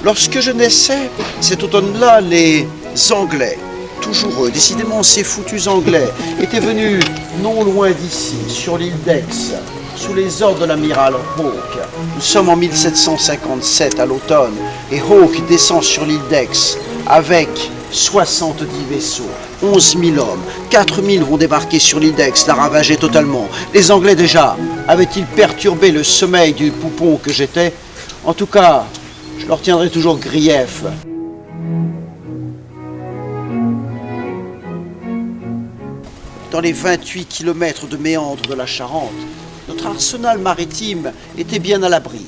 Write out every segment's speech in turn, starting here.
Lorsque je naissais, cet automne-là, les Anglais, toujours eux, décidément ces foutus Anglais, étaient venus non loin d'ici, sur l'île d'Aix, sous les ordres de l'amiral Hawke. Nous sommes en 1757 à l'automne, et Hawke descend sur l'île d'Aix avec 70 vaisseaux, 11 000 hommes, 4 000 vont débarquer sur l'île d'Aix, la ravager totalement. Les Anglais déjà, avaient-ils perturbé le sommeil du poupon que j'étais? En tout cas, je leur tiendrai toujours grief. Dans les 28 kilomètres de méandres de la Charente, notre arsenal maritime était bien à l'abri.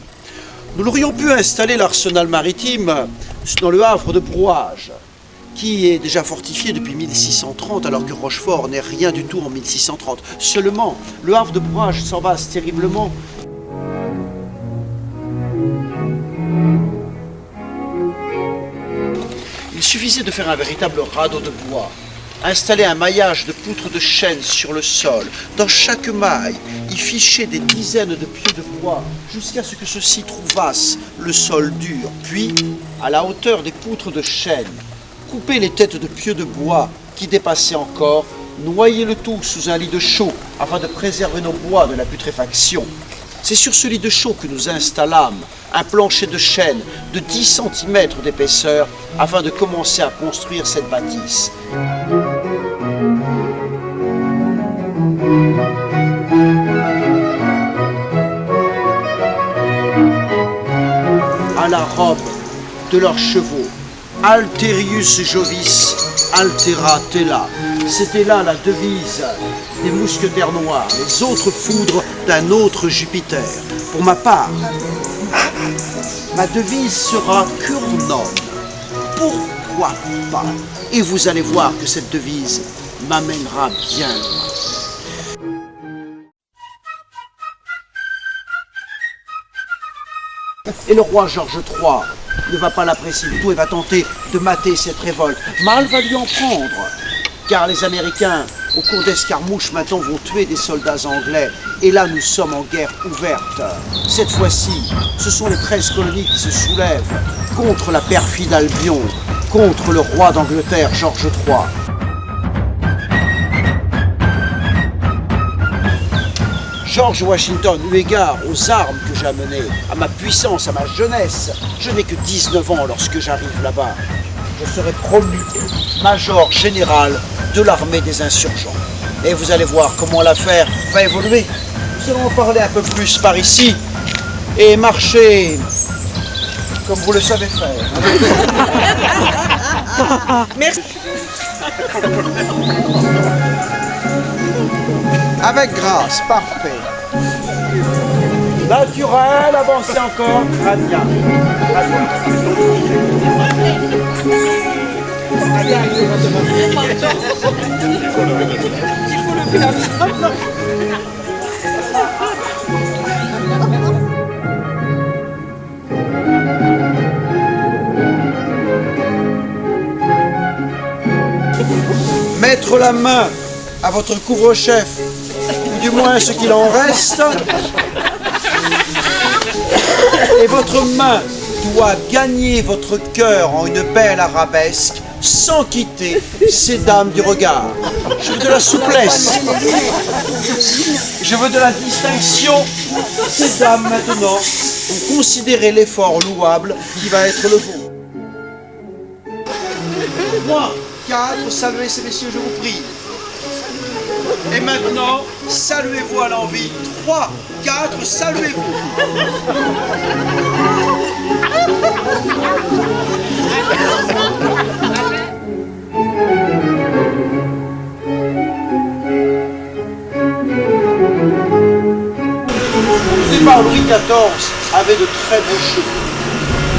Nous l'aurions pu installer, l'arsenal maritime, dans le havre de Brouage, qui est déjà fortifié depuis 1630, alors que Rochefort n'est rien du tout en 1630. Seulement, le havre de Brouage s'envase terriblement. Il suffisait de faire un véritable radeau de bois, installer un maillage de poutres de chêne sur le sol. Dans chaque maille, y ficher des dizaines de pieux de bois jusqu'à ce que ceux-ci trouvassent le sol dur. Puis, à la hauteur des poutres de chêne, couper les têtes de pieux de bois qui dépassaient encore, noyer le tout sous un lit de chaux afin de préserver nos bois de la putréfaction. C'est sur ce lit de chaux que nous installâmes un plancher de chêne de 10 cm d'épaisseur afin de commencer à construire cette bâtisse. À la robe de leurs chevaux, Alterius Jovis, Altera Tela. C'était là la devise des mousquetaires noirs, les autres foudres d'un autre Jupiter. Pour ma part, ma devise sera Curnum. Pourquoi pas? Et vous allez voir que cette devise m'amènera bien loin. Et le roi Georges III ne va pas l'apprécier du tout et va tenter de mater cette révolte. Mal va lui en prendre, car les Américains, au cours d'escarmouches, maintenant vont tuer des soldats anglais. Et là, nous sommes en guerre ouverte. Cette fois-ci, ce sont les 13 colonies qui se soulèvent contre la perfide Albion, contre le roi d'Angleterre, Georges III. George Washington, eu égard aux armes que j'ai amenées, à ma puissance, à ma jeunesse, je n'ai que 19 ans lorsque j'arrive là-bas. Je serai promu major général de l'armée des insurgents. Et vous allez voir comment l'affaire va évoluer. Nous allons en parler un peu plus par ici et marcher comme vous le savez faire. Merci. Avec grâce, parfait. Naturel, avancez encore. Très bien. Très bien. Mettre la main à votre couvre-chef, ou du moins ce qu'il en reste, et votre main doit gagner votre cœur en une belle arabesque sans quitter ces dames du regard. Je veux de la souplesse, je veux de la distinction. Ces dames maintenant ont considéré l'effort louable qui va être le vôtre. 3, 4, saluez ces messieurs, je vous prie. Et maintenant, saluez-vous à l'envie. 3, 4, saluez-vous. Au départ, Louis XIV avait de très beaux chevaux.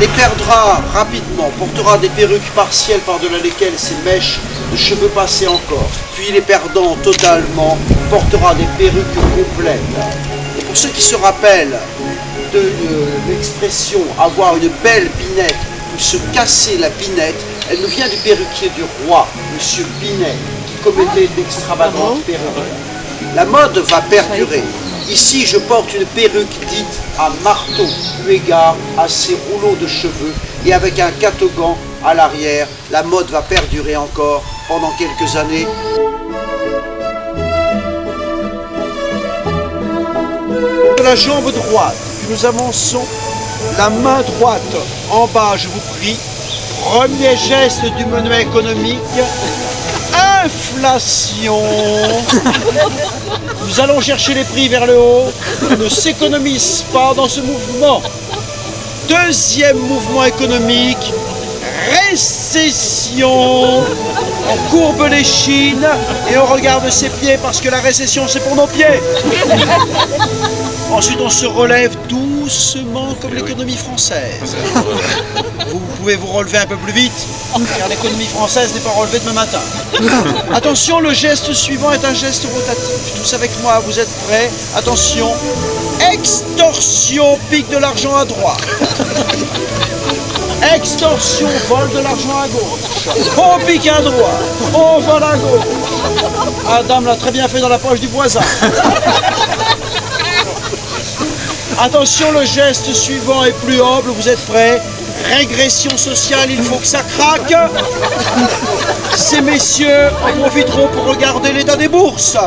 les perdra rapidement, portera des perruques partielles par-delà lesquelles ses mèches de cheveux passés encore, puis les perdant totalement, portera des perruques complètes. Et pour ceux qui se rappellent de l'expression avoir une belle binette ou se casser la binette, elle nous vient du perruquier du roi, M. Binet, qui commettait d'extravagantes perruques. La mode va perdurer. Ici, je porte une perruque dite à marteau, eu égard à ces rouleaux de cheveux, et avec un catogan à l'arrière. La mode va perdurer encore pendant quelques années. De la jambe droite, nous avançons la main droite en bas, je vous prie. Premier geste du menu économique. Inflation. Nous allons chercher les prix vers le haut. On ne s'économise pas dans ce mouvement. Deuxième mouvement économique. Récession. On courbe les chines et on regarde ses pieds parce que la récession c'est pour nos pieds. Ensuite on se relève doucement comme l'économie française. Vous pouvez vous relever un peu plus vite car l'économie française n'est pas relevée demain matin. Attention, le geste suivant est un geste rotatif. Tous avec moi, vous êtes prêts? Attention. Extorsion, pique de l'argent à droite. Extorsion, vol de l'argent à gauche. On pique à droite. On vole à gauche. Ah, dame l'a très bien fait dans la poche du voisin. Attention, le geste suivant est plus humble, vous êtes prêts? Régression sociale, il faut que ça craque. Ces messieurs en profiteront pour regarder l'état des bourses.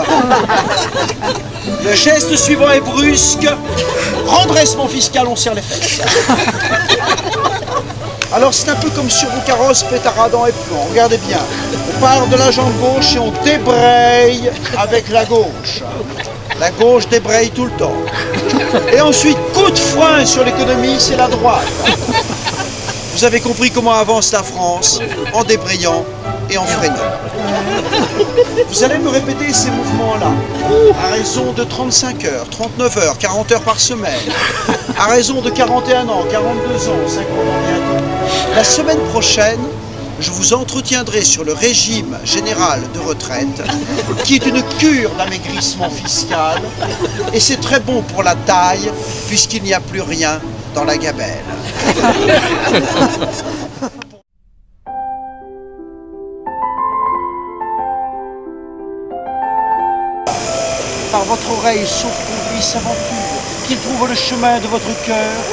Le geste suivant est brusque. Redressement fiscal, on serre les fesses. Alors c'est un peu comme sur vos carrosses pétaradant et plomb. Regardez bien. On part de la jambe gauche et on débraye avec la gauche. La gauche débraye tout le temps. Et ensuite, coup de frein sur l'économie, c'est la droite. Vous avez compris comment avance la France, en débrayant et en freinant. Vous allez me répéter ces mouvements-là, à raison de 35 heures, 39 heures, 40 heures par semaine, à raison de 41 ans, 42 ans, 50 ans bientôt. La semaine prochaine, je vous entretiendrai sur le régime général de retraite, qui est une cure d'amaigrissement fiscal, et c'est très bon pour la taille, puisqu'il n'y a plus rien dans la gamelle. Par votre oreille souffle une vie s'aventure, qu'il trouve le chemin de votre cœur,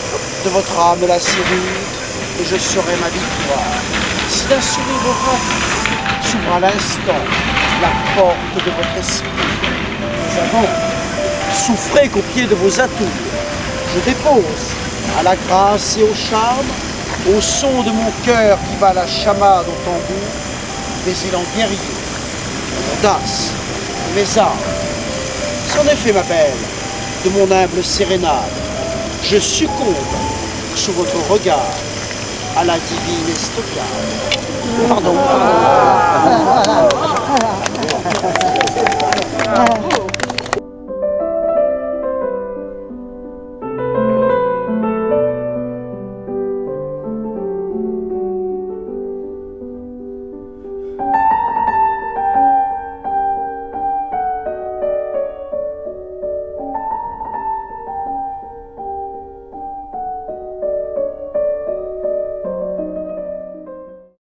de votre âme la serrure, et je serai ma victoire. Si d'un sourire ravi s'ouvre à l'instant la porte de votre esprit, nous avons souffrez qu'au pied de vos atouts, je dépose à la grâce et au charme, au son de mon cœur qui bat la chamade au tambour, des élans guerriers, l'audace, mes armes. C'en est fait, ma belle, de mon humble sérénade. Je succombe sous votre regard à la divine estocade. Pardon.